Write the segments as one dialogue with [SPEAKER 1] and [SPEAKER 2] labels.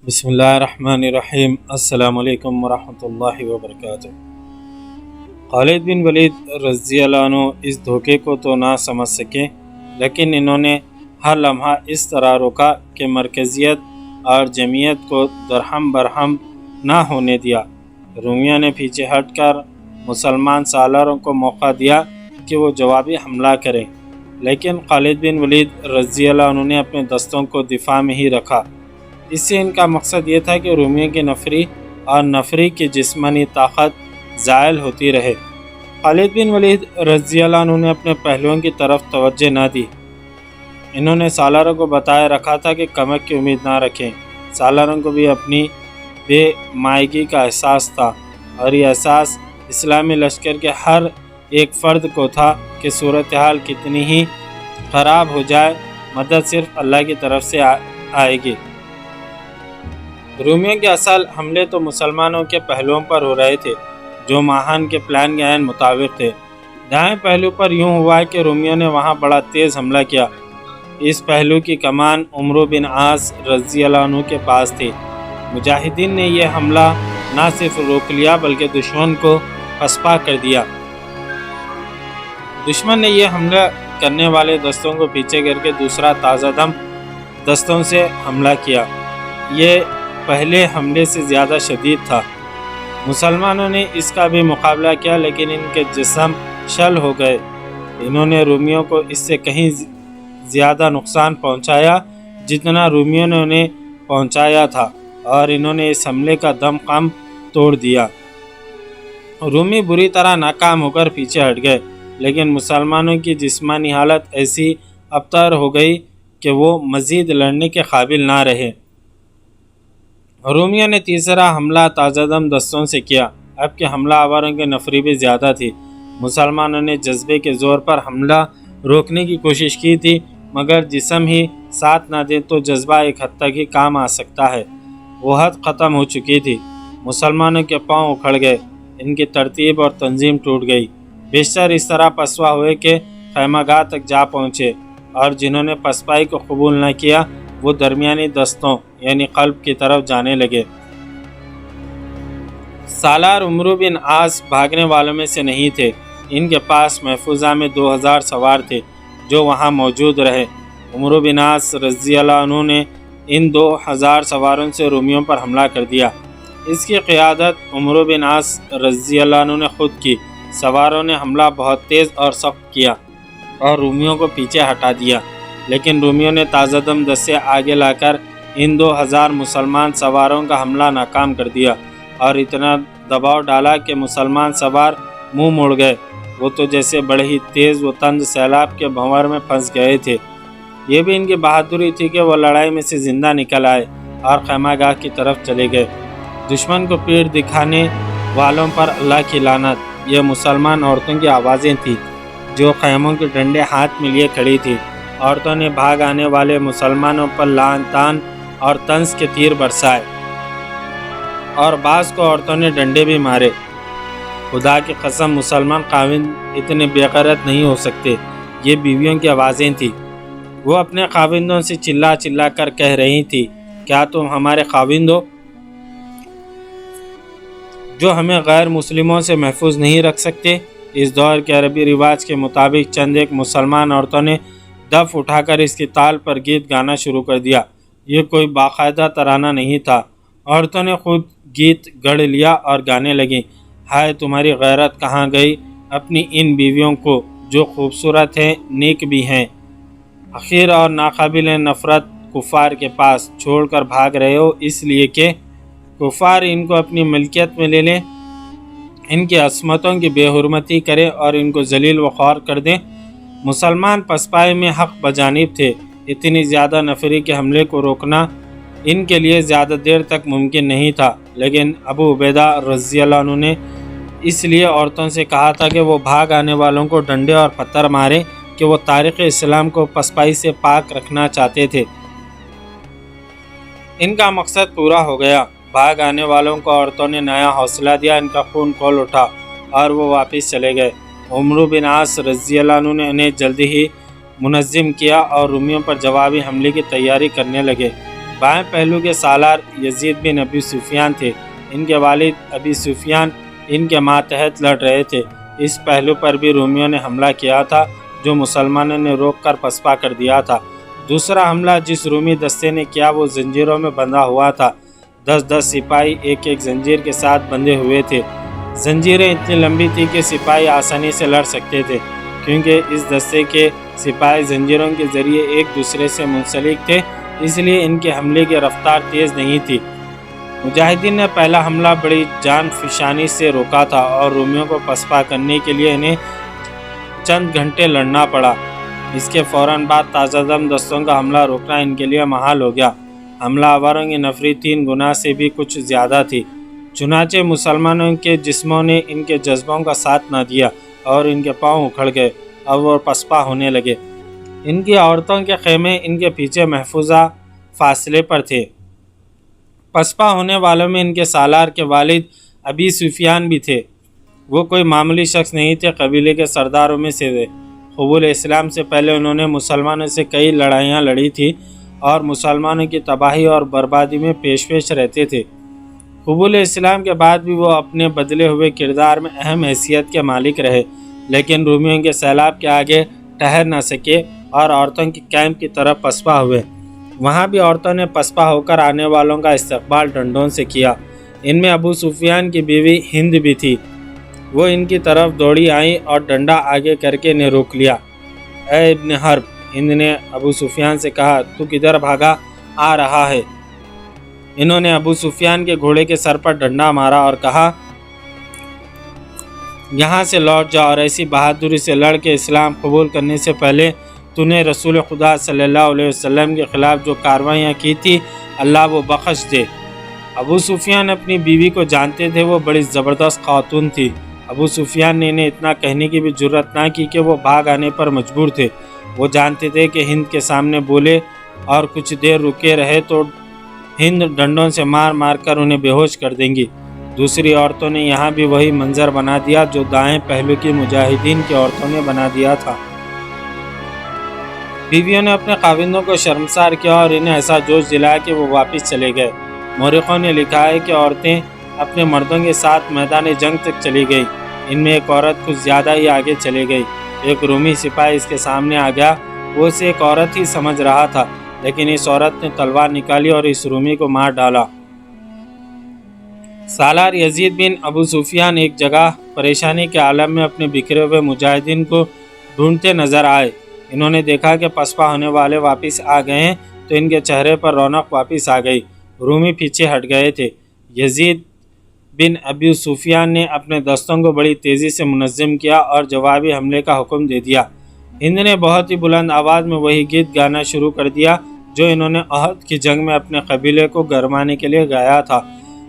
[SPEAKER 1] بسم اللہ الرحمن الرحیم۔ السلام علیکم ورحمۃ اللہ وبرکاتہ۔ خالد بن ولید رضی اللہ عنہ اس دھوکے کو تو نہ سمجھ سکے، لیکن انہوں نے ہر لمحہ اس طرح روکا کہ مرکزیت اور جمعیت کو درہم برہم نہ ہونے دیا۔ رومیوں نے پیچھے ہٹ کر مسلمان سالاروں کو موقع دیا کہ وہ جوابی حملہ کریں، لیکن خالد بن ولید رضی اللہ عنہ نے اپنے دستوں کو دفاع میں ہی رکھا۔ اس سے ان کا مقصد یہ تھا کہ رومیوں کی نفری اور نفری کی جسمانی طاقت زائل ہوتی رہے۔ خالد بن ولید رضی اللہ عنہ نے اپنے پہلوؤں کی طرف توجہ نہ دی۔ انہوں نے سالاروں کو بتایا رکھا تھا کہ کمک کی امید نہ رکھیں۔ سالاروں کو بھی اپنی بے مائگی کا احساس تھا، اور یہ احساس اسلامی لشکر کے ہر ایک فرد کو تھا کہ صورتحال کتنی ہی خراب ہو جائے، مدد صرف اللہ کی طرف سے آئے گی۔ رومیوں کے اصل حملے تو مسلمانوں کے پہلوؤں پر ہو رہے تھے، جو ماہان کے پلان کے عین مطابق تھے۔ دائیں پہلو پر یوں ہوا کہ رومیوں نے وہاں بڑا تیز حملہ کیا۔ اس پہلو کی کمان عمرو بن عاص رضی اللہ عنہ کے پاس تھی۔ مجاہدین نے یہ حملہ نہ صرف روک لیا بلکہ دشمن کو پسپا کر دیا۔ دشمن نے یہ حملہ کرنے والے دستوں کو پیچھے کر کے دوسرا تازہ دم دستوں سے حملہ کیا۔ یہ پہلے حملے سے زیادہ شدید تھا۔ مسلمانوں نے اس کا بھی مقابلہ کیا، لیکن ان کے جسم شل ہو گئے۔ انہوں نے رومیوں کو اس سے کہیں زیادہ نقصان پہنچایا جتنا رومیوں نے انہیں پہنچایا تھا، اور انہوں نے اس حملے کا دم خم توڑ دیا۔ رومی بری طرح ناکام ہو کر پیچھے ہٹ گئے، لیکن مسلمانوں کی جسمانی حالت ایسی ابتر ہو گئی کہ وہ مزید لڑنے کے قابل نہ رہے۔ رومیوں نے تیسرا حملہ تازہ دم دستوں سے کیا۔ اب کے حملہ آوروں کی نفری بھی زیادہ تھی۔ مسلمانوں نے جذبے کے زور پر حملہ روکنے کی کوشش کی تھی، مگر جسم ہی ساتھ نہ دے تو جذبہ ایک حد تک ہی کام آ سکتا ہے۔ وہ حد ختم ہو چکی تھی۔ مسلمانوں کے پاؤں اکھڑ گئے، ان کی ترتیب اور تنظیم ٹوٹ گئی۔ بیشتر اس طرح پسپا ہوئے کہ خیمہ گاہ تک جا پہنچے، اور جنہوں نے پسپائی کو قبول نہ کیا وہ درمیانی دستوں یعنی قلب کی طرف جانے لگے۔ سالار عمرو بن عاص بھاگنے والوں میں سے نہیں تھے۔ ان کے پاس محفوظہ میں 2000 سوار تھے جو وہاں موجود رہے۔ عمرو بن عاص رضی اللہ عنہ نے ان 2000 سواروں سے رومیوں پر حملہ کر دیا۔ اس کی قیادت عمرو بن عاص رضی اللہ عنہ نے خود کی۔ سواروں نے حملہ بہت تیز اور سخت کیا اور رومیوں کو پیچھے ہٹا دیا، لیکن رومیوں نے تازہ دم دستے آگے لا کر ان 2000 مسلمان سواروں کا حملہ ناکام کر دیا، اور اتنا دباؤ ڈالا کہ مسلمان سوار منہ موڑ گئے۔ وہ تو جیسے بڑے ہی تیز و تند سیلاب کے بھنور میں پھنس گئے تھے۔ یہ بھی ان کی بہادری تھی کہ وہ لڑائی میں سے زندہ نکل آئے اور خیمہ گاہ کی طرف چلے گئے۔ دشمن کو پیٹ دکھانے والوں پر اللہ کی لعنت۔ یہ مسلمان عورتوں کی آوازیں تھیں جو خیموں کے ڈنڈے ہاتھ میں لیے کھڑی تھیں۔ عورتوں نے بھاگ آنے والے مسلمانوں پر لعن طعن اور طنز کے تیر برسائے، اور بعض کو عورتوں نے ڈنڈے بھی مارے۔ خدا کی قسم، مسلمان خاوند اتنے بے غیرت نہیں ہو سکتے۔ یہ بیویوں کی آوازیں تھیں۔ وہ اپنے خاوندوں سے چلا چلا کر کہہ رہی تھی، کیا تم ہمارے خاوند ہو جو ہمیں غیر مسلموں سے محفوظ نہیں رکھ سکتے؟ اس دور کے عربی رواج کے مطابق چند ایک مسلمان عورتوں نے دف اٹھا کر اس کی تال پر گیت گانا شروع کر دیا۔ یہ کوئی باقاعدہ ترانہ نہیں تھا۔ عورتوں نے خود گیت گڑھ لیا اور گانے لگیں، ہائے تمہاری غیرت کہاں گئی اپنی ان بیویوں کو جو خوبصورت ہیں، نیک بھی ہیں، حقیر اور ناقابل نفرت کفار کے پاس چھوڑ کر بھاگ رہے ہو اس لیے کہ کفار ان کو اپنی ملکیت میں لے لیں، ان کی عصمتوں کی بے حرمتی کریں اور ان کو ذلیل و خوار کر دیں۔ مسلمان پسپائی میں حق بجانب تھے۔ اتنی زیادہ نفری کے حملے کو روکنا ان کے لیے زیادہ دیر تک ممکن نہیں تھا، لیکن ابو عبیدہ رضی اللہ عنہ نے اس لیے عورتوں سے کہا تھا کہ وہ بھاگ آنے والوں کو ڈنڈے اور پتھر مارے کہ وہ تاریخ اسلام کو پسپائی سے پاک رکھنا چاہتے تھے۔ ان کا مقصد پورا ہو گیا۔ بھاگ آنے والوں کو عورتوں نے نیا حوصلہ دیا، ان کا خون کھول اٹھا اور وہ واپس چلے گئے۔ عمرو بن عاص رضی اللہ عنہ نے انہیں جلدی ہی منظم کیا اور رومیوں پر جوابی حملے کی تیاری کرنے لگے۔ بائیں پہلو کے سالار یزید بن ابی سفیان تھے۔ ان کے والد ابی سفیان ان کے ماتحت لڑ رہے تھے۔ اس پہلو پر بھی رومیوں نے حملہ کیا تھا جو مسلمانوں نے روک کر پسپا کر دیا تھا۔ دوسرا حملہ جس رومی دستے نے کیا وہ زنجیروں میں بندھا ہوا تھا۔ 10 سپاہی ایک ایک زنجیر کے ساتھ بندھے ہوئے تھے۔ زنجیریں اتنی لمبی تھی کہ سپاہی آسانی سے لڑ سکتے تھے، کیونکہ اس دستے کے سپاہی زنجیروں کے ذریعے ایک دوسرے سے منسلک تھے، اس لیے ان کے حملے کی رفتار تیز نہیں تھی۔ مجاہدین نے پہلا حملہ بڑی جان فشانی سے روکا تھا اور رومیوں کو پسپا کرنے کے لیے انہیں چند گھنٹے لڑنا پڑا۔ اس کے فوراً بعد تازہ دم دستوں کا حملہ روکنا ان کے لیے محال ہو گیا۔ حملہ آوروں کی نفری 3 گنا سے بھی کچھ زیادہ تھی۔ چنانچہ مسلمانوں کے جسموں نے ان کے جذبوں کا ساتھ نہ دیا اور ان کے پاؤں اکھڑ گئے اور وہ پسپا ہونے لگے۔ ان کی عورتوں کے خیمے ان کے پیچھے محفوظہ فاصلے پر تھے۔ پسپا ہونے والوں میں ان کے سالار کے والد ابی سفیان بھی تھے۔ وہ کوئی معمولی شخص نہیں تھے، قبیلے کے سرداروں میں سے تھے۔ قبول اسلام سے پہلے انہوں نے مسلمانوں سے کئی لڑائیاں لڑی تھی اور مسلمانوں کی تباہی اور بربادی میں پیش رہتے تھے۔ قبول اسلام کے بعد بھی وہ اپنے بدلے ہوئے کردار میں اہم حیثیت کے مالک رہے، لیکن رومیوں کے سیلاب کے آگے ٹھہر نہ سکے اور عورتوں کے کیمپ کی طرف پسپا ہوئے۔ وہاں بھی عورتوں نے پسپا ہو کر آنے والوں کا استقبال ڈنڈوں سے کیا۔ ان میں ابو سفیان کی بیوی ہند بھی تھی۔ وہ ان کی طرف دوڑی آئیں اور ڈنڈا آگے کر کے انہیں روک لیا۔ اے ابن حرب، ہند نے ابو سفیان سے کہا، تو کدھر بھاگا آ رہا ہے؟ انہوں نے ابو سفیان کے گھوڑے کے سر پر ڈنڈا مارا اور کہا، یہاں سے لوٹ جاؤ اور ایسی بہادری سے لڑ کے اسلام قبول کرنے سے پہلے تو نے رسول خدا صلی اللہ علیہ وسلم کے خلاف جو کاروائیاں کی تھی اللہ وہ بخش دے۔ ابو سفیان اپنی بیوی کو جانتے تھے، وہ بڑی زبردست خاتون تھی۔ ابو سفیان نے انہیں اتنا کہنے کی بھی جرت نہ کی کہ وہ بھاگ آنے پر مجبور تھے۔ وہ جانتے تھے کہ ہند کے سامنے بولے اور کچھ دیر رکے رہے تو ہند ڈنڈوں سے مار مار کر انہیں بے ہوش کر دیں گی۔ دوسری عورتوں نے یہاں بھی وہی منظر بنا دیا جو دائیں پہلو کی مجاہدین کی عورتوں نے بنا دیا تھا۔ بیویوں نے اپنے خاوندوں کو شرمسار کیا اور انہیں ایسا جوش دلایا کہ وہ واپس چلے گئے۔ مورخوں نے لکھا ہے کہ عورتیں اپنے مردوں کے ساتھ میدان جنگ تک چلی گئی۔ ان میں ایک عورت کچھ زیادہ ہی آگے چلی گئی۔ ایک رومی سپاہی اس کے سامنے آ گیا۔ وہ اسے ایک عورت ہی سمجھ رہا تھا، لیکن اس عورت نے تلوار نکالی اور اس رومی کو مار ڈالا۔ سالار یزید بن ابو سفیان ایک جگہ پریشانی کے عالم میں اپنے بکھرے ہوئے مجاہدین کو ڈھونڈتے نظر آئے۔ انہوں نے دیکھا کہ پسپا ہونے والے واپس آ گئے ہیں تو ان کے چہرے پر رونق واپس آ گئی۔ رومی پیچھے ہٹ گئے تھے۔ یزید بن ابی سفیان نے اپنے دستوں کو بڑی تیزی سے منظم کیا اور جوابی حملے کا حکم دے دیا۔ ہند نے بہت ہی بلند آواز میں وہی گیت گانا شروع کر دیا جو انہوں نے احد کی جنگ میں اپنے قبیلے کو گرمانے کے لیے گایا تھا۔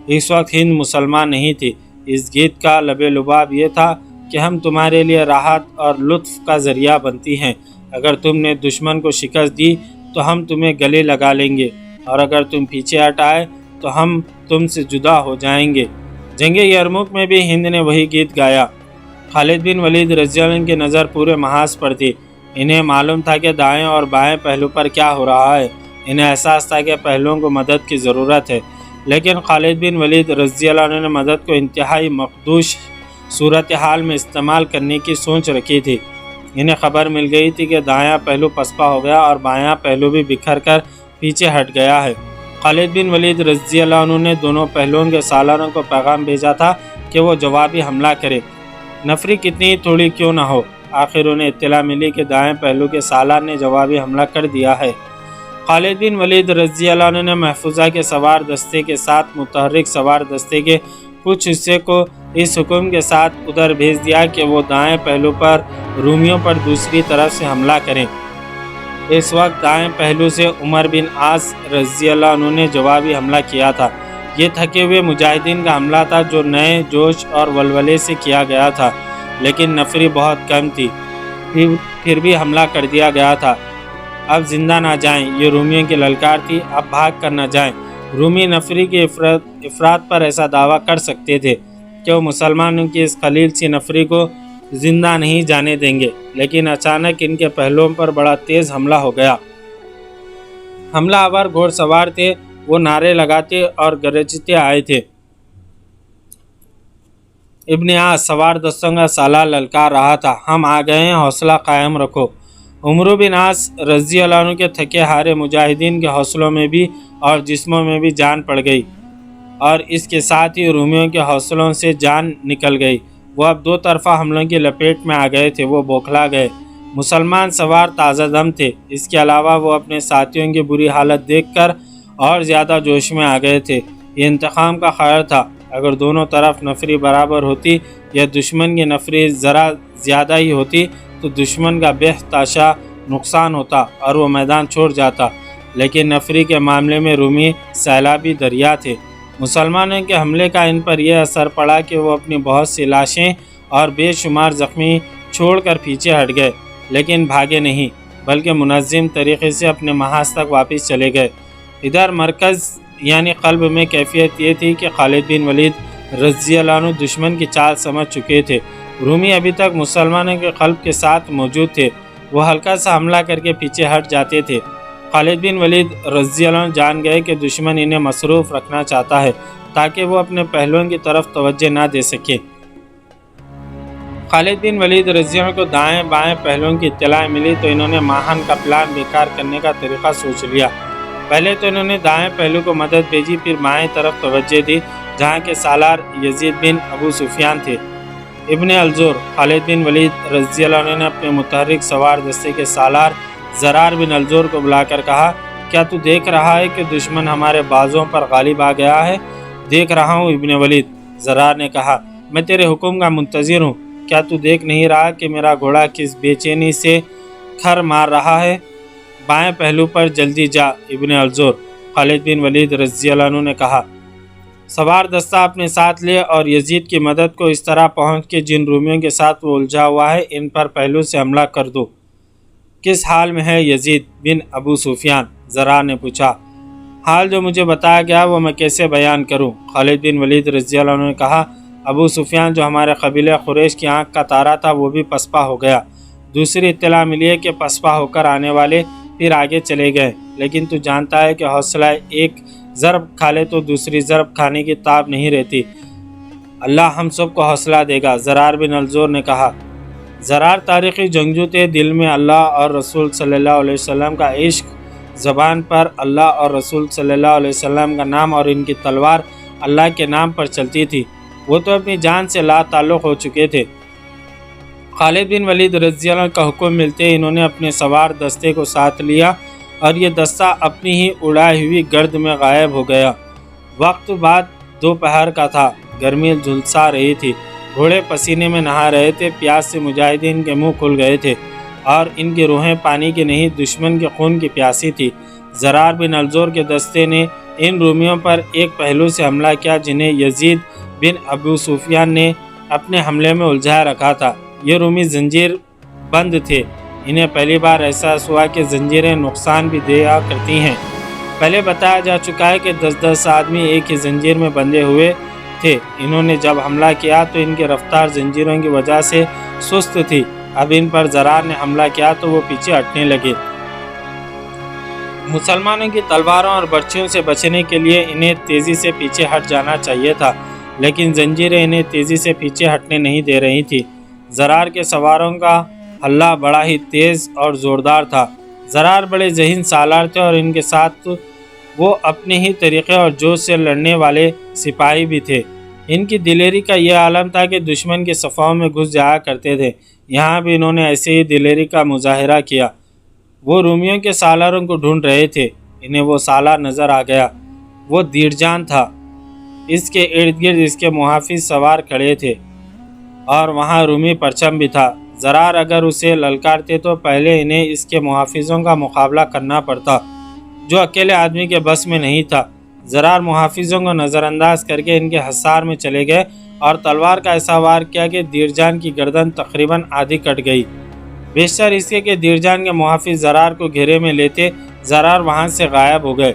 [SPEAKER 1] اس وقت ہند مسلمان نہیں تھی۔ اس گیت کا لب لباب یہ تھا کہ ہم تمہارے لیے راحت اور لطف کا ذریعہ بنتی ہیں۔ اگر تم نے دشمن کو شکست دی تو ہم تمہیں گلے لگا لیں گے، اور اگر تم پیچھے ہٹ آئے تو ہم تم سے جدا ہو جائیں گے۔ جنگ یرموک میں بھی ہند نے وہی گیت گایا۔ خالد بن ولید رضی اللہ عنہ کی نظر پورے محاذ پر تھی۔ انہیں معلوم تھا کہ دائیں اور بائیں پہلو پر کیا ہو رہا ہے۔ انہیں احساس تھا کہ پہلوؤں کو مدد کی ضرورت ہے، لیکن خالد بن ولید رضی اللہ عنہ نے مدد کو انتہائی مخدوش صورتحال میں استعمال کرنے کی سوچ رکھی تھی۔ انہیں خبر مل گئی تھی کہ دایاں پہلو پسپا ہو گیا اور بایاں پہلو بھی بکھر کر پیچھے ہٹ گیا ہے۔ خالد بن ولید رضی اللہ عنہ نے دونوں پہلوؤں کے سالاروں کو پیغام بھیجا تھا کہ وہ جوابی حملہ کرے، نفری کتنی تھوڑی کیوں نہ ہو۔ آخر انہیں اطلاع ملی کہ دائیں پہلو کے سالار نے جوابی حملہ کر دیا ہے۔ خالد بن ولید رضی اللہ عنہ نے محفوظہ کے سوار دستے کے ساتھ متحرک سوار دستے کے کچھ حصے کو اس حکم کے ساتھ ادھر بھیج دیا کہ وہ دائیں پہلو پر رومیوں پر دوسری طرف سے حملہ کریں۔ اس وقت دائیں پہلو سے عمر بن عاص رضی اللہ عنہ نے جوابی حملہ کیا تھا۔ یہ تھکے ہوئے مجاہدین کا حملہ تھا جو نئے جوش اور ولولے سے کیا گیا تھا، لیکن نفری بہت کم تھی، پھر بھی حملہ کر دیا گیا تھا۔ اب زندہ نہ جائیں، یہ رومیوں کی للکار تھی، اب بھاگ کر نہ جائیں۔ رومی نفری کے افراد پر ایسا دعویٰ کر سکتے تھے کہ وہ مسلمانوں کی اس قلیل سی نفری کو زندہ نہیں جانے دیں گے، لیکن اچانک ان کے پہلوؤں پر بڑا تیز حملہ ہو گیا۔ حملہ آور گھوڑ سوار تھے، وہ نعرے لگاتے اور گرجتے آئے تھے۔ ابن عاص سوار دستوں کا سالار للکار رہا تھا، ہم آ گئے ہیں، حوصلہ قائم رکھو۔ عمرو بن عاص رضی اللہ عنہ کے تھکے ہارے مجاہدین کے حوصلوں میں بھی اور جسموں میں بھی جان پڑ گئی، اور اس کے ساتھ ہی رومیوں کے حوصلوں سے جان نکل گئی۔ وہ اب دو طرفہ حملوں کی لپیٹ میں آ گئے تھے، وہ بوکھلا گئے۔ مسلمان سوار تازہ دم تھے، اس کے علاوہ وہ اپنے ساتھیوں کی بری حالت دیکھ کر اور زیادہ جوش میں آ گئے تھے۔ یہ انتقام کا خیر تھا، اگر دونوں طرف نفری برابر ہوتی یا دشمن کی نفری ذرا زیادہ ہی ہوتی تو دشمن کا بے تحاشا نقصان ہوتا اور وہ میدان چھوڑ جاتا، لیکن نفری کے معاملے میں رومی سیلابی دریا تھے۔ مسلمانوں کے حملے کا ان پر یہ اثر پڑا کہ وہ اپنی بہت سی لاشیں اور بے شمار زخمی چھوڑ کر پیچھے ہٹ گئے، لیکن بھاگے نہیں بلکہ منظم طریقے سے اپنے محاذ تک واپس چلے گئے۔ ادھر مرکز یعنی قلب میں کیفیت یہ تھی کہ خالد بن ولید رضی اللہ عنہ دشمن کی چال سمجھ چکے تھے۔ رومی ابھی تک مسلمانوں کے قلب کے ساتھ موجود تھے، وہ ہلکا سا حملہ کر کے پیچھے ہٹ جاتے تھے۔ خالد بن ولید رضی اللہ عنہ جان گئے کہ دشمن انہیں مصروف رکھنا چاہتا ہے تاکہ وہ اپنے پہلوؤں کی طرف توجہ نہ دے سکے۔ خالد بن ولید رضی اللہ عنہ کو دائیں بائیں پہلوؤں کی اطلاع ملی تو انہوں نے ماہن کا پلان بیکار کرنے کا طریقہ سوچ لیا۔ پہلے تو انہوں نے دائیں پہلو کو مدد بھیجی، پھر بائیں طرف توجہ دی جہاں کے سالار یزید بن ابو سفیان تھے۔ ابن الزور خالد بن ولید رضی اللہ عنہ نے اپنے متحرک سوار دستے کے سالار زرار بن الزور کو بلا کر کہا، کیا تو دیکھ رہا ہے کہ دشمن ہمارے بازوں پر غالب آ گیا ہے؟ دیکھ رہا ہوں ابن ولید، زرار نے کہا، میں تیرے حکم کا منتظر ہوں۔ کیا تو دیکھ نہیں رہا کہ میرا گھوڑا کس بے چینی سے کھر مار رہا ہے؟ بائیں پہلو پر جلدی جا ابن الزور، خالد بن ولید رضی اللہ عنہ نے کہا۔ سوار دستہ اپنے ساتھ لے اور یزید کی مدد کو اس طرح پہنچ کے جن رومیوں کے ساتھ وہ الجھا ہوا ہے ان پر پہلو سے حملہ کر دو۔ کس حال میں ہے یزید بن ابو سفیان؟ زرار نے پوچھا۔ حال جو مجھے بتایا گیا وہ میں کیسے بیان کروں؟ خالد بن ولید رضی اللہ عنہ نے کہا، ابو سفیان جو ہمارے قبیلہ قریش کی آنکھ کا تارا تھا وہ بھی پسپا ہو گیا۔ دوسری اطلاع ملی ہے کہ پسپا ہو کر آنے والے پھر آگے چلے گئے، لیکن تو جانتا ہے کہ حوصلہ ایک ضرب کھا لے تو دوسری ضرب کھانے کی تاب نہیں رہتی۔ اللہ ہم سب کو حوصلہ دے گا، زرار بن الزور نے کہا۔ زرار تاریخی جنگجو تھے، دل میں اللہ اور رسول صلی اللہ علیہ وسلم کا عشق، زبان پر اللہ اور رسول صلی اللہ علیہ وسلم کا نام اور ان کی تلوار اللہ کے نام پر چلتی تھی۔ وہ تو اپنی جان سے لا تعلق ہو چکے تھے۔ خالد بن ولید رضی اللہ عنہ کا حکم ملتے انہوں نے اپنے سوار دستے کو ساتھ لیا اور یہ دستہ اپنی ہی اڑائی ہوئی گرد میں غائب ہو گیا۔ وقت بعد دوپہر کا تھا، گرمی جھلسا رہی تھی، گھوڑے پسینے میں نہا رہے تھے، پیاس سے مجاہدین کے منہ کھل گئے تھے اور ان کی روحیں پانی کی نہیں دشمن کے خون کی پیاسی تھی۔ زرار بن الزور کے دستے نے ان رومیوں پر ایک پہلو سے حملہ کیا جنہیں یزید بن ابو سفیان نے اپنے حملے میں الجھا رکھا تھا۔ یہ رومی زنجیر بند تھے، انہیں پہلی بار احساس ہوا کہ زنجیریں نقصان بھی دیا کرتی ہیں۔ پہلے بتایا جا چکا ہے کہ 10 آدمی ایک ہی زنجیر میں بندھے ہوئے تھے۔ انہوں نے جب حملہ کیا تو ان کی رفتار زنجیروں کی وجہ سے سست تھی۔ اب ان پر زرار نے حملہ کیا تو وہ پیچھے ہٹنے لگے۔ مسلمانوں کی تلواروں اور برچھیوں سے بچنے کے لیے انہیں تیزی سے پیچھے ہٹ جانا چاہیے تھا، لیکن زنجیریں انہیں تیزی سے پیچھے ہٹنے نہیں دے رہی تھی۔ زرار کے سواروں کا حلہ بڑا ہی تیز اور زوردار تھا۔ زرار بڑے ذہین سالار تھے اور ان کے ساتھ وہ اپنے ہی طریقے اور جوش سے لڑنے والے سپاہی بھی تھے۔ ان کی دلیری کا یہ عالم تھا کہ دشمن کے صفوں میں گھس جایا کرتے تھے۔ یہاں بھی انہوں نے ایسے ہی دلیری کا مظاہرہ کیا۔ وہ رومیوں کے سالاروں کو ڈھونڈ رہے تھے، انہیں وہ سالار نظر آ گیا۔ وہ دیرجان تھا، اس کے ارد گرد اس کے محافظ سوار کھڑے تھے اور وہاں رومی پرچم بھی تھا۔ زرار اگر اسے للکارتے تو پہلے انہیں اس کے محافظوں کا مقابلہ کرنا پڑتا، جو اکیلے آدمی کے بس میں نہیں تھا۔ زرار محافظوں کو نظر انداز کر کے ان کے حصار میں چلے گئے اور تلوار کا ایسا وار کیا کہ دیرجان کی گردن تقریباً آدھی کٹ گئی۔ بیشتر اس کے کہ دیرجان کے محافظ زرار کو گھیرے میں لیتے زرار وہاں سے غائب ہو گئے۔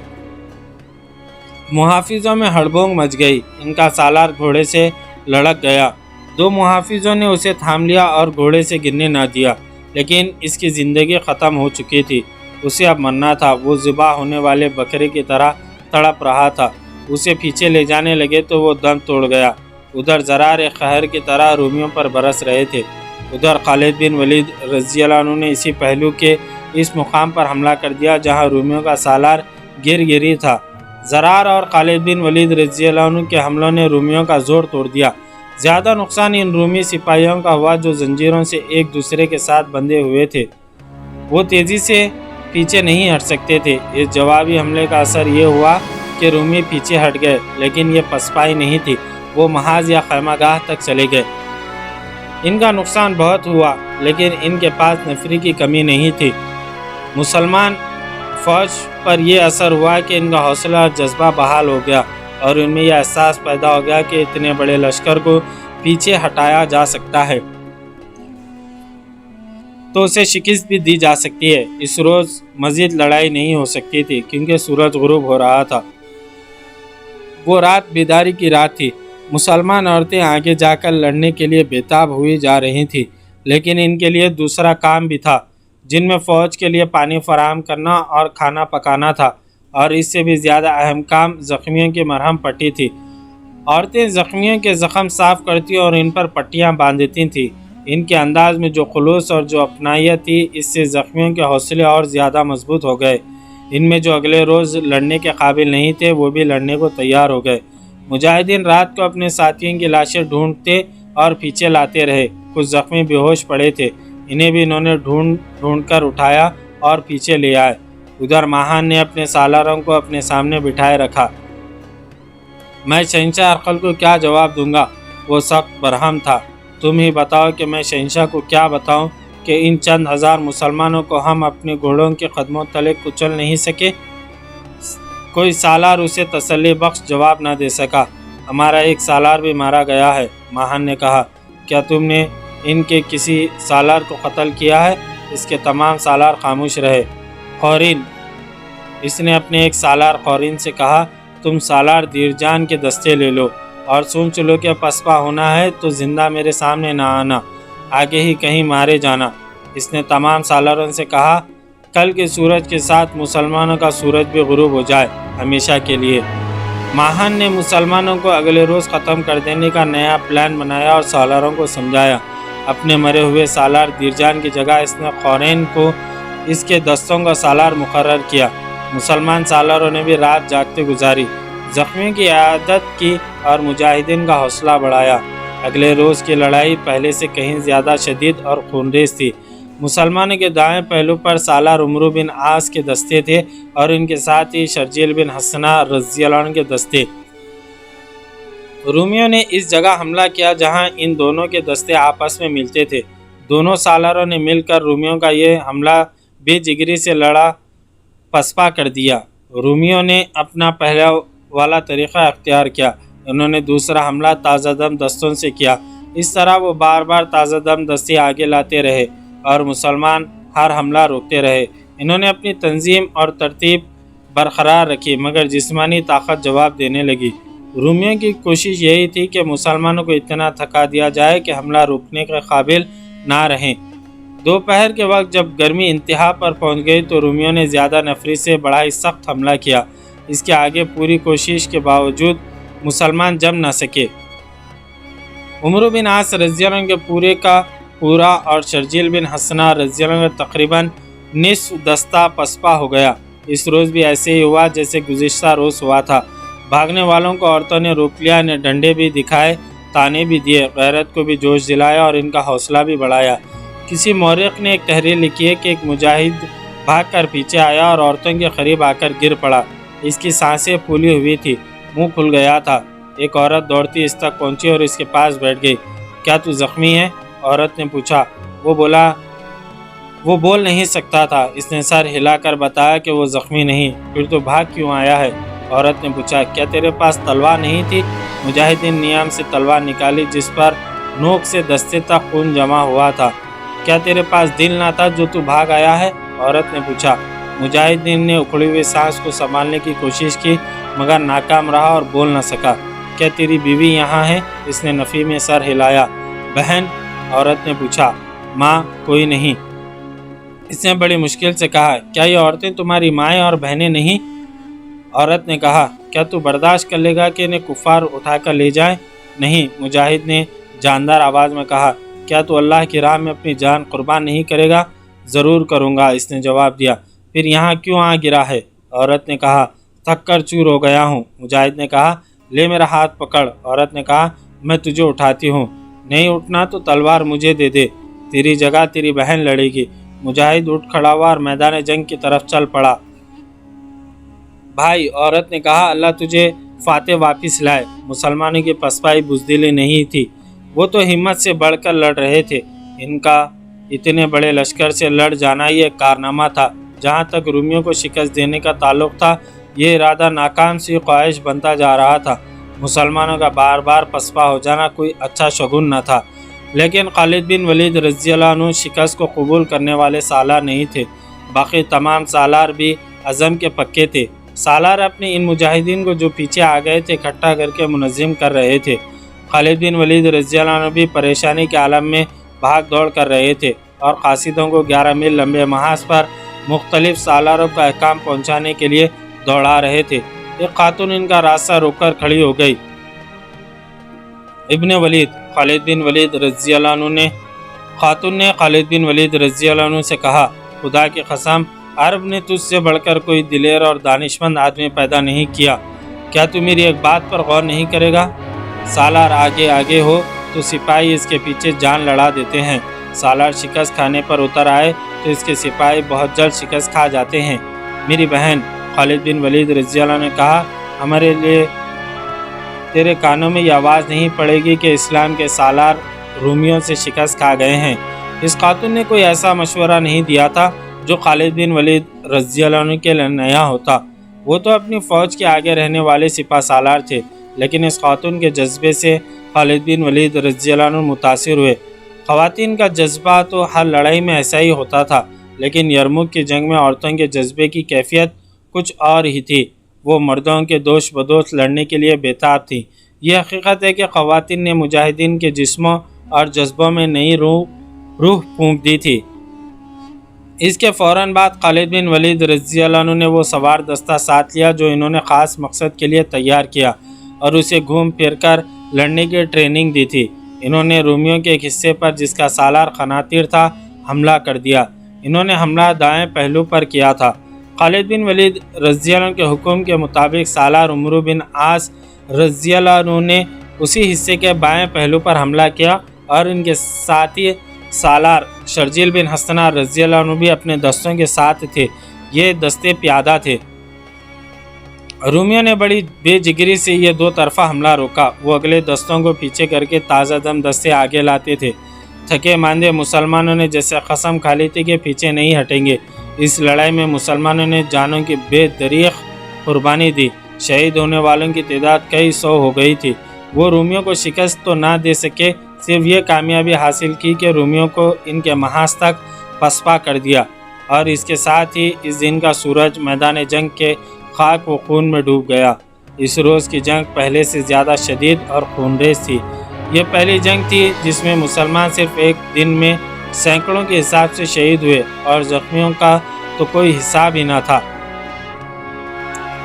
[SPEAKER 1] محافظوں میں ہڑبونگ مچ گئی، ان کا سالار گھوڑے سے لڑک گیا۔ 2 محافظوں نے اسے تھام لیا اور گھوڑے سے گرنے نہ دیا، لیکن اس کی زندگی ختم ہو چکی تھی۔ اسے اب مرنا تھا۔ وہ ذبح ہونے والے بکرے کی طرح تڑپ رہا تھا۔ اسے پیچھے لے جانے لگے تو وہ دم توڑ گیا۔ ادھر زرار ایک قہر کی طرح رومیوں پر برس رہے تھے۔ ادھر خالد بن ولید رضی اللہ عنہ نے اسی پہلو کے اس مقام پر حملہ کر دیا جہاں رومیوں کا سالار گری تھا۔ زرار اور خالد بن ولید رضی اللہ عنہ کے حملوں نے رومیوں کا زور توڑ دیا۔ زیادہ نقصان ان رومی سپاہیوں کا ہوا جو زنجیروں سے ایک دوسرے کے ساتھ بندھے ہوئے تھے۔ وہ تیزی سے پیچھے نہیں ہٹ سکتے تھے۔ اس جوابی حملے کا اثر یہ ہوا کہ رومی پیچھے ہٹ گئے، لیکن یہ پسپائی نہیں تھی، وہ محاذ یا خیمہ گاہ تک چلے گئے۔ ان کا نقصان بہت ہوا، لیکن ان کے پاس نفری کی کمی نہیں تھی۔ مسلمان فوج پر یہ اثر ہوا کہ ان کا حوصلہ اور جذبہ بحال ہو گیا، اور ان میں یہ احساس پیدا ہو گیا کہ اتنے بڑے لشکر کو پیچھے ہٹایا جا سکتا ہے تو اسے شکست بھی دی جا سکتی ہے۔ اس روز مزید لڑائی نہیں ہو سکتی تھی کیونکہ سورج غروب ہو رہا تھا۔ وہ رات بیداری کی رات تھی۔ مسلمان عورتیں آگے جا کر لڑنے کے لیے بےتاب ہوئی جا رہی تھیں، لیکن ان کے لیے دوسرا کام بھی تھا، جن میں فوج کے لیے پانی فراہم کرنا اور کھانا پکانا تھا، اور اس سے بھی زیادہ اہم کام زخمیوں کی مرہم پٹی تھی۔ عورتیں زخمیوں کے زخم صاف کرتی اور ان پر پٹیاں باندھتی تھیں۔ ان کے انداز میں جو خلوص اور جو اپنائیت تھی، اس سے زخمیوں کے حوصلے اور زیادہ مضبوط ہو گئے۔ ان میں جو اگلے روز لڑنے کے قابل نہیں تھے، وہ بھی لڑنے کو تیار ہو گئے۔ مجاہدین رات کو اپنے ساتھیوں کی لاشیں ڈھونڈتے اور پیچھے لاتے رہے۔ کچھ زخمی بے ہوش پڑے تھے، انہیں بھی انہوں نے ڈھونڈ کر اٹھایا اور پیچھے لے آئے۔ ادھر ماہان نے اپنے سالاروں کو اپنے سامنے بٹھائے رکھا۔ میں شہنشاہ ارقل کو کیا جواب دوں گا؟ وہ سخت برہم تھا۔ تم ہی بتاؤ کہ میں شہنشاہ کو کیا بتاؤں کہ ان چند ہزار مسلمانوں کو ہم اپنے گھوڑوں کے قدموں تلے کچل نہیں سکے؟ کوئی سالار اسے تسلی بخش جواب نہ دے سکا۔ ہمارا ایک سالار بھی مارا گیا ہے، ماہان نے کہا۔ کیا تم نے ان کے کسی سالار کو قتل کیا ہے؟ اس کے تمام سالار خاموش رہے۔ خورین، اس نے اپنے ایک سالار خورین سے کہا، تم سالار دیرجان کے دستے لے لو اور سوچ لو کہ پسپا ہونا ہے تو زندہ میرے سامنے نہ آنا، آگے ہی کہیں مارے جانا۔ اس نے تمام سالاروں سے کہا، کل کے سورج کے ساتھ مسلمانوں کا سورج بھی غروب ہو جائے ہمیشہ کے لیے۔ ماہان نے مسلمانوں کو اگلے روز ختم کر دینے کا نیا پلان بنایا اور سالاروں کو سمجھایا۔ اپنے مرے ہوئے سالار دیرجان کی جگہ اس نے خورین کو اس کے دستوں کا سالار مقرر کیا۔ مسلمان سالاروں نے بھی رات جاگتے گزاری، زخمیوں کی عیادت کی اور مجاہدین کا حوصلہ بڑھایا۔ اگلے روز کی لڑائی پہلے سے کہیں زیادہ شدید اور خونریز تھی۔ مسلمانوں کے دائیں پہلو پر سالار عمرو بن عاص کے دستے تھے اور ان کے ساتھ ہی شرجیل بن حسنہ رضی اللہ عنہ کے دستے۔ رومیوں نے اس جگہ حملہ کیا جہاں ان دونوں کے دستے آپس میں ملتے تھے۔ دونوں سالاروں نے مل کر رومیوں کا یہ حملہ بے جگری سے لڑا پسپا کر دیا۔ رومیوں نے اپنا پہلا والا طریقہ اختیار کیا، انہوں نے دوسرا حملہ تازہ دم دستوں سے کیا۔ اس طرح وہ بار بار تازہ دم دستے آگے لاتے رہے اور مسلمان ہر حملہ روکتے رہے۔ انہوں نے اپنی تنظیم اور ترتیب برقرار رکھی، مگر جسمانی طاقت جواب دینے لگی۔ رومیوں کی کوشش یہی تھی کہ مسلمانوں کو اتنا تھکا دیا جائے کہ حملہ روکنے کے قابل نہ رہیں۔ دوپہر کے وقت جب گرمی انتہا پر پہنچ گئی تو رومیوں نے زیادہ نفری سے بڑا ہی سخت حملہ کیا۔ اس کے آگے پوری کوشش کے باوجود مسلمان جم نہ سکے۔ عمرو بن عاص رضی اللہ عنہ کے پورے کا پورا اور شرجیل بن حسنہ رضی اللہ عنہ کا تقریباً نصف دستہ پسپا ہو گیا۔ اس روز بھی ایسے ہی ہوا جیسے گزشتہ روز ہوا تھا۔ بھاگنے والوں کو عورتوں نے روک لیا، انہیں ڈنڈے بھی دکھائے، تانے بھی دیے، غیرت کو بھی جوش دلایا اور ان کا حوصلہ بھی بڑھایا۔ کسی مورخ نے ایک تحریر لکھی ہے کہ ایک مجاہد بھاگ کر پیچھے آیا اور عورتوں کے قریب آ کر گر پڑا۔ اس کی سانسیں پھولی ہوئی تھی، منہ کھل گیا تھا۔ ایک عورت دوڑتی اس تک پہنچی اور اس کے پاس بیٹھ گئی۔ کیا تو زخمی ہے؟ عورت نے پوچھا۔ وہ بول نہیں سکتا تھا۔ اس نے سر ہلا کر بتایا کہ وہ زخمی نہیں۔ پھر تو بھاگ کیوں آیا ہے؟ عورت نے پوچھا۔ کیا تیرے پاس تلوار نہیں تھی؟ مجاہدین نیام سے تلوار نکالی جس پر نوک سے دستے تک خون جمع ہوا تھا۔ کیا تیرے پاس دل نہ تھا جو تو بھاگ آیا ہے؟ عورت نے پوچھا۔ مجاہدین نے اکھڑی ہوئی سانس کو سنبھالنے کی کوشش کی مگر ناکام رہا اور بول نہ سکا۔ کیا تیری بیوی یہاں ہے؟ اس نے نفی میں سر ہلایا۔ بہن؟ عورت نے پوچھا۔ ماں؟ کوئی نہیں۔ اس نے بڑی مشکل سے کہا، کیا یہ عورتیں تمہاری مائیں اور بہنیں نہیں؟ عورت نے کہا، کیا تو برداشت کر لے گا کہ انہیں کفار اٹھا کر لے جائیں؟ نہیں۔ مجاہد نے جاندار آواز میں کہا، کیا تو اللہ کی راہ میں اپنی جان قربان نہیں کرے گا؟ ضرور کروں گا، اس نے جواب دیا۔ پھر یہاں کیوں آ گرا ہے؟ عورت نے کہا، تھک کر چور ہو گیا ہوں۔ مجاہد نے کہا، لے میرا ہاتھ پکڑ۔ عورت نے کہا، میں تجھے اٹھاتی ہوں۔ نہیں اٹھنا تو تلوار مجھے دے دے، تیری جگہ تیری بہن لڑے گی۔ مجاہد اٹھ کھڑا ہوا اور میدان جنگ کی طرف چل پڑا۔ بھائی، عورت نے کہا، اللہ تجھے فاتح واپس لائے۔ مسلمانوں کی پسپائی بزدلی نہیں تھی، وہ تو ہمت سے بڑھ کر لڑ رہے تھے۔ ان کا اتنے بڑے لشکر سے لڑ جانا یہ ایک کارنامہ تھا۔ جہاں تک رومیوں کو شکست دینے کا تعلق تھا، یہ ارادہ ناکام سی خواہش بنتا جا رہا تھا۔ مسلمانوں کا بار بار پسپا ہو جانا کوئی اچھا شگون نہ تھا۔ لیکن خالد بن ولید رضی اللہ عنہ شکست کو قبول کرنے والے سالار نہیں تھے۔ باقی تمام سالار بھی عزم کے پکے تھے۔ سالار اپنے ان مجاہدین کو جو پیچھے آ گئے تھے اکٹھا کر کے منظم کر رہے تھے۔ خالد بن ولید رضی اللہ عنہ بھی پریشانی کے عالم میں بھاگ دوڑ کر رہے تھے اور قاصدوں کو 11 میل لمبے محاذ پر مختلف سالاروں کا احکام پہنچانے کے لیے دوڑا رہے تھے۔ ایک خاتون ان کا راستہ روک کر کھڑی ہو گئی۔ ابن ولید، خالد بن ولید رضی اللہ عنہ نے خاتون نے خالد بن ولید رضی اللہ عنہ سے کہا، خدا کی قسم، عرب نے تجھ سے بڑھ کر کوئی دلیر اور دانشمند آدمی پیدا نہیں کیا۔ کیا تو میری ایک بات پر غور نہیں کرے گا؟ سالار آگے آگے ہو تو سپاہی اس کے پیچھے جان لڑا دیتے ہیں۔ سالار شکست کھانے پر اتر آئے تو اس کے سپاہی بہت جلد شکست کھا جاتے ہیں۔ میری بہن، خالد بن ولید رضی اللہ عنہ نے کہا، ہمارے لیے تیرے کانوں میں یہ آواز نہیں پڑے گی کہ اسلام کے سالار رومیوں سے شکست کھا گئے ہیں۔ اس خاتون نے کوئی ایسا مشورہ نہیں دیا تھا جو خالد بن ولید رضی اللہ عنہ کے لیے نیا ہوتا۔ وہ تو اپنی فوج کے آگے رہنے والے سپہ سالار تھے، لیکن اس خاتون کے جذبے سے خالد بن ولید رضی اللہ عنہ متاثر ہوئے۔ خواتین کا جذبہ تو ہر لڑائی میں ایسا ہی ہوتا تھا، لیکن یرموک کی جنگ میں عورتوں کے جذبے کی کیفیت کچھ اور ہی تھی۔ وہ مردوں کے دوش بدوش لڑنے کے لیے بےتاب تھی۔ یہ حقیقت ہے کہ خواتین نے مجاہدین کے جسموں اور جذبوں میں نئی روح پھونک دی تھی۔ اس کے فوراً بعد خالد بن ولید رضی اللہ عنہ نے وہ سوار دستہ ساتھ لیا جو انہوں نے خاص مقصد کے لیے تیار کیا اور اسے گھوم پھر کر لڑنے کی ٹریننگ دی تھی۔ انہوں نے رومیوں کے ایک حصے پر جس کا سالار قناطیر تھا حملہ کر دیا۔ انہوں نے حملہ دائیں پہلو پر کیا تھا۔ خالد بن ولید رضی اللہ عنہ کے حکم کے مطابق سالار عمرو بن عاص رضی اللہ عنہ نے اسی حصے کے بائیں پہلو پر حملہ کیا اور ان کے ساتھی سالار شرجیل بن حسنہ رضی اللہ عنہ بھی اپنے دستوں کے ساتھ تھے۔ یہ دستے پیادہ تھے۔ رومیوں نے بڑی بے جگری سے یہ دو طرفہ حملہ روکا۔ وہ اگلے دستوں کو پیچھے کر کے تازہ دم دستے آگے لاتے تھے۔ تھکے ماندے مسلمانوں نے جیسے قسم کھا لی تھی کہ پیچھے نہیں ہٹیں گے۔ اس لڑائی میں مسلمانوں نے جانوں کی بے دریغ قربانی دی۔ شہید ہونے والوں کی تعداد کئی سو ہو گئی تھی۔ وہ رومیوں کو شکست تو نہ دے سکے، صرف یہ کامیابی حاصل کی کہ رومیوں کو ان کے محاذ تک پسپا کر دیا، اور اس کے ساتھ ہی اس دن کا سورج میدان جنگ کے خاک و خون میں ڈوب گیا۔ اس روز کی جنگ پہلے سے زیادہ شدید اور خونریز تھی۔ یہ پہلی جنگ تھی جس میں مسلمان صرف ایک دن میں سینکڑوں کے حساب سے شہید ہوئے اور زخمیوں کا تو کوئی حساب ہی نہ تھا۔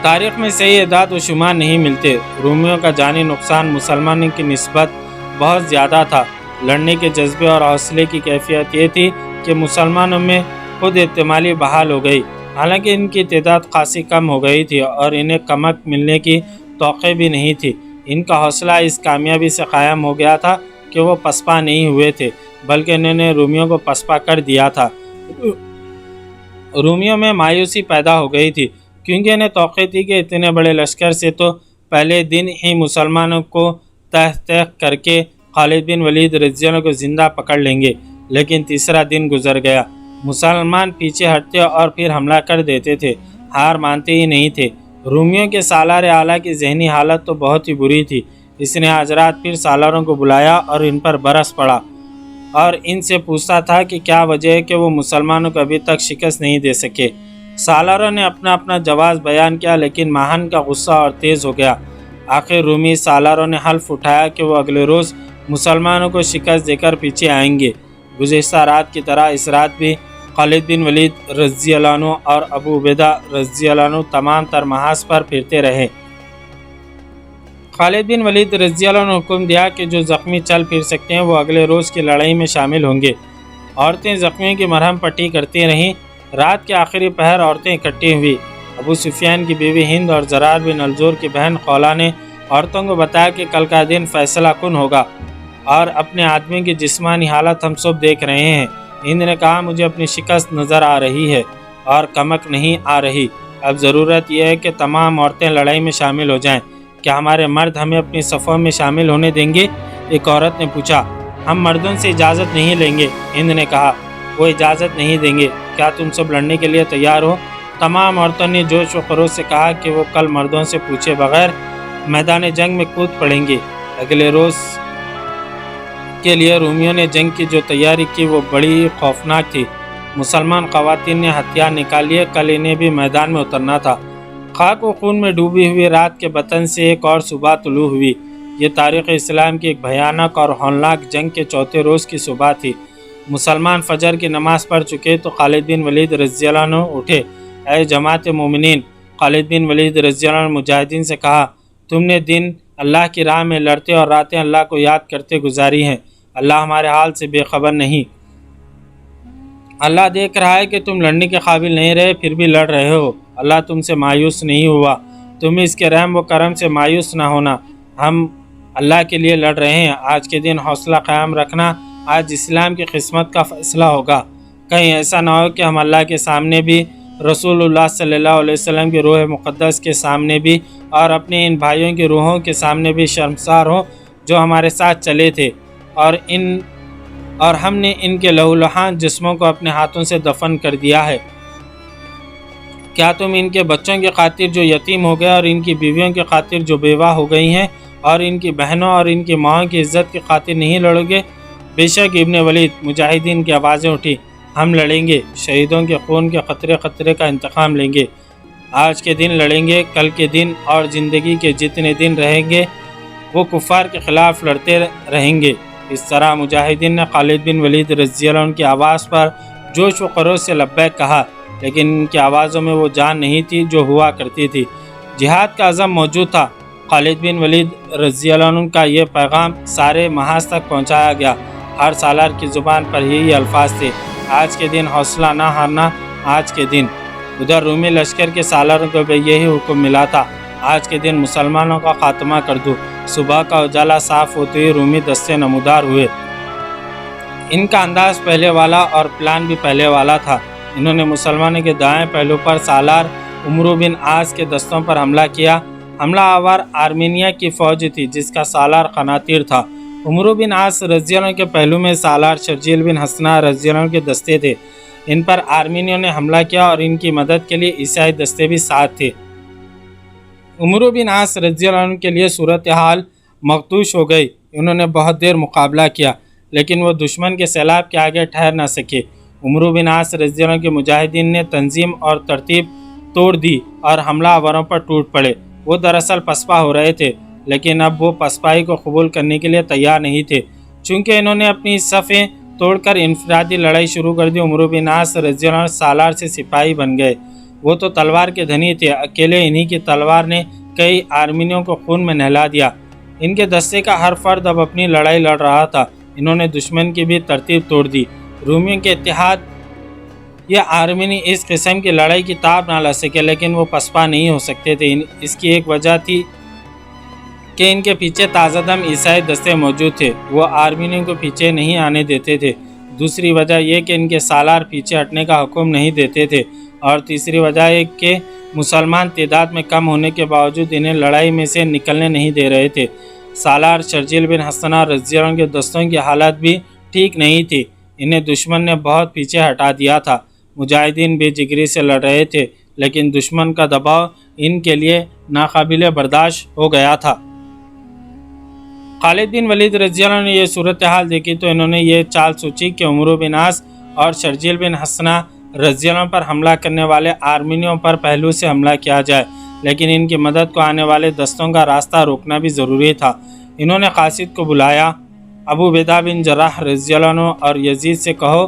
[SPEAKER 1] تاریخ میں صحیح اعداد و شمار نہیں ملتے۔ رومیوں کا جانی نقصان مسلمانوں کی نسبت بہت زیادہ تھا۔ لڑنے کے جذبے اور حوصلے کی کیفیت یہ تھی کہ مسلمانوں میں خود اعتمادی بحال ہو گئی، حالانکہ ان کی تعداد خاصی کم ہو گئی تھی اور انہیں کمک ملنے کی توقع بھی نہیں تھی۔ ان کا حوصلہ اس کامیابی سے قائم ہو گیا تھا کہ وہ پسپا نہیں ہوئے تھے، بلکہ انہوں نے رومیوں کو پسپا کر دیا تھا۔ رومیوں میں مایوسی پیدا ہو گئی تھی، کیونکہ انہیں توقع تھی کہ اتنے بڑے لشکر سے تو پہلے دن ہی مسلمانوں کو تہ تہ کر کے خالد بن ولید رضی اللہ عنہ کو زندہ پکڑ لیں گے۔ لیکن تیسرا دن گزر گیا۔ مسلمان پیچھے ہٹتے اور پھر حملہ کر دیتے تھے، ہار مانتے ہی نہیں تھے۔ رومیوں کے سالار اعلیٰ کی ذہنی حالت تو بہت ہی بری تھی۔ اس نے آج رات پھر سالاروں کو بلایا اور ان پر برس پڑا اور ان سے پوچھتا تھا کہ کیا وجہ ہے کہ وہ مسلمانوں کو ابھی تک شکست نہیں دے سکے۔ سالاروں نے اپنا اپنا جواز بیان کیا، لیکن ماہن کا غصہ اور تیز ہو گیا۔ آخر رومی سالاروں نے حلف اٹھایا کہ وہ اگلے روز مسلمانوں کو شکست دے کر پیچھے آئیں گے۔ گزشتہ رات کی طرح اس رات بھی خالد بن ولید رضی اللہ عنہ اور ابو عبیدہ رضی اللہ عنہ تمام تر محاذ پر پھرتے رہے۔ خالد بن ولید رضی اللہ عنہ نے حکم دیا کہ جو زخمی چل پھر سکتے ہیں وہ اگلے روز کی لڑائی میں شامل ہوں گے۔ عورتیں زخمیوں کی مرہم پٹی کرتی رہیں۔ رات کے آخری پہر عورتیں اکٹھی ہوئی۔ ابو سفیان کی بیوی ہند اور زرار بن الزور کی بہن خولا نے عورتوں کو بتایا کہ کل کا دن فیصلہ کن ہوگا اور اپنے آدمی کی جسمانی حالت ہم سب دیکھ رہے ہیں۔ ہند نے کہا مجھے اپنی شکست نظر آ رہی ہے اور کمک نہیں آ رہی۔ اب ضرورت یہ ہے کہ تمام عورتیں لڑائی میں شامل ہو جائیں۔ کیا ہمارے مرد ہمیں اپنی صفوں میں شامل ہونے دیں گے؟ ایک عورت نے پوچھا۔ ہم مردوں سے اجازت نہیں لیں گے، ہند نے کہا۔ وہ اجازت نہیں دیں گے۔ کیا تم سب لڑنے کے لیے تیار ہو؟ تمام عورتوں نے جوش و خروش سے کہا کہ وہ کل مردوں سے پوچھے بغیر میدان جنگ میں کود پڑیں گے۔ اگلے روز کے لیے رومیوں نے جنگ کی جو تیاری کی وہ بڑی خوفناک تھی۔ مسلمان خواتین نے ہتھیار نکال لیے، کل انہیں بھی میدان میں اترنا تھا۔ خاک و خون میں ڈوبی ہوئی رات کے بطن سے ایک اور صبح طلوع ہوئی۔ یہ تاریخ اسلام کی ایک بھیانک اور ہولناک جنگ کے چوتھے روز کی صبح تھی۔ مسلمان فجر کی نماز پڑھ چکے تو خالد بن ولید رضی اللہ عنہ اٹھے۔ اے جماعت مومنین، خالد بن ولید رضی اللہ عنہ مجاہدین سے کہا، تم نے دن اللہ کی راہ میں لڑتے اور راتیں اللہ کو یاد کرتے گزاری ہیں۔ اللہ ہمارے حال سے بے خبر نہیں۔ اللہ دیکھ رہا ہے کہ تم لڑنے کے قابل نہیں رہے پھر بھی لڑ رہے ہو۔ اللہ تم سے مایوس نہیں ہوا۔ تم اس کے رحم و کرم سے مایوس نہ ہونا۔ ہم اللہ کے لیے لڑ رہے ہیں۔ آج کے دن حوصلہ قائم رکھنا۔ آج اسلام کی قسمت کا فیصلہ ہوگا۔ کہیں ایسا نہ ہو کہ ہم اللہ کے سامنے بھی، رسول اللہ صلی اللہ علیہ وسلم کی روح مقدس کے سامنے بھی اور اپنے ان بھائیوں کی روحوں کے سامنے بھی شرمسار ہوں جو ہمارے ساتھ چلے تھے اور ہم نے ان کے لہو لہان جسموں کو اپنے ہاتھوں سے دفن کر دیا ہے۔ کیا تم ان کے بچوں کی خاطر جو یتیم ہو گئے اور ان کی بیویوں کی خاطر جو بیوہ ہو گئی ہیں اور ان کی بہنوں اور ان کی ماؤں کی عزت کی خاطر نہیں لڑو گے؟ بے شک ابن ولید، مجاہدین کی آوازیں اٹھی، ہم لڑیں گے، شہیدوں کے خون کے قطرے قطرے کا انتقام لیں گے۔ آج کے دن لڑیں گے، کل کے دن اور زندگی کے جتنے دن رہیں گے وہ کفار کے خلاف لڑتے رہیں گے۔ اس طرح مجاہدین نے خالد بن ولید رضی اللہ عنہ کی آواز پر جوش و خروش سے لبیک کہا، لیکن ان کی آوازوں میں وہ جان نہیں تھی جو ہوا کرتی تھی۔ جہاد کا عزم موجود تھا۔ خالد بن ولید رضی اللہ عنہ کا یہ پیغام سارے محاذ تک پہنچایا گیا۔ ہر سالار کی زبان پر یہی الفاظ تھے، آج کے دن حوصلہ نہ ہارنا، آج کے دن۔ ادھر رومی لشکر کے سالاروں کو بھی یہی حکم ملا تھا، آج کے دن مسلمانوں کا خاتمہ کر دو۔ صبح کا اجالا صاف ہوتے ہی رومی دستے نمودار ہوئے۔ ان کا انداز پہلے والا اور پلان بھی پہلے والا تھا۔ انہوں نے مسلمانوں کے دائیں پہلو پر سالار عمرو بن عاص کے دستوں پر حملہ کیا۔ حملہ آور آرمینیا کی فوج تھی جس کا سالار قناطیر تھا۔ عمرو بن عاص رضی اللہ عنہ کے پہلو میں سالار شرجیل بن حسنہ رضی اللہ عنہ کے دستے تھے۔ ان پر آرمینیوں نے حملہ کیا اور ان کی مدد کے لیے عیسائی دستے بھی ساتھ تھے۔ عمرو بن عاص رضی اللہ عنہ کے لیے صورتحال مغطوش ہو گئی۔ انہوں نے بہت دیر مقابلہ کیا لیکن وہ دشمن کے سیلاب کے آگے ٹھہر نہ سکے۔ عمرو بن عاص رضی اللہ عنہ کے مجاہدین نے تنظیم اور ترتیب توڑ دی اور حملہ آوروں پر ٹوٹ پڑے۔ وہ دراصل پسپا ہو رہے تھے لیکن اب وہ پسپائی کو قبول کرنے کے لیے تیار نہیں تھے۔ چونکہ انہوں نے اپنی صفیں توڑ کر انفرادی لڑائی شروع کر دی، عمرو بن عاص رضی اللہ عنہ سالار سے سپاہی بن گئے۔ وہ تو تلوار کے دھنی تھے، اکیلے انہی کی تلوار نے کئی آرمینیوں کو خون میں نہلا دیا۔ ان کے دستے کا ہر فرد اب اپنی لڑائی لڑ رہا تھا۔ انہوں نے دشمن کی بھی ترتیب توڑ دی۔ رومیوں کے اتحاد یہ آرمینی اس قسم کی لڑائی کی تاب نہ لا سکے لیکن وہ پسپا نہیں ہو سکتے تھے۔ اس کی ایک وجہ تھی کہ ان کے پیچھے تازہ دم عیسائی دستے موجود تھے، وہ آرمینیوں کو پیچھے نہیں آنے دیتے تھے۔ دوسری وجہ یہ کہ ان کے سالار پیچھے ہٹنے کا حکم نہیں دیتے تھے، اور تیسری وجہ یہ کہ مسلمان تعداد میں کم ہونے کے باوجود انہیں لڑائی میں سے نکلنے نہیں دے رہے تھے۔ سالار شرجیل بن حسنہ رضی اللہ عنہ کے دستوں کی حالت بھی ٹھیک نہیں تھی، انہیں دشمن نے بہت پیچھے ہٹا دیا تھا۔ مجاہدین بے جگری سے لڑ رہے تھے لیکن دشمن کا دباؤ ان کے لیے ناقابل برداشت ہو گیا تھا۔ خالد بن ولید رضی اللہ عنہ نے یہ صورتحال دیکھی تو انہوں نے یہ چال سوچی کہ عمرو بن عاص اور شرجیل بن حسنہ رضی اللہ عنہ پر حملہ کرنے والے آرمینیوں پر پہلو سے حملہ کیا جائے، لیکن ان کی مدد کو آنے والے دستوں کا راستہ روکنا بھی ضروری تھا۔ انہوں نے قاصد کو بلایا، ابو عبیدہ بن جراح رضی اللہ عنہ اور یزید سے کہو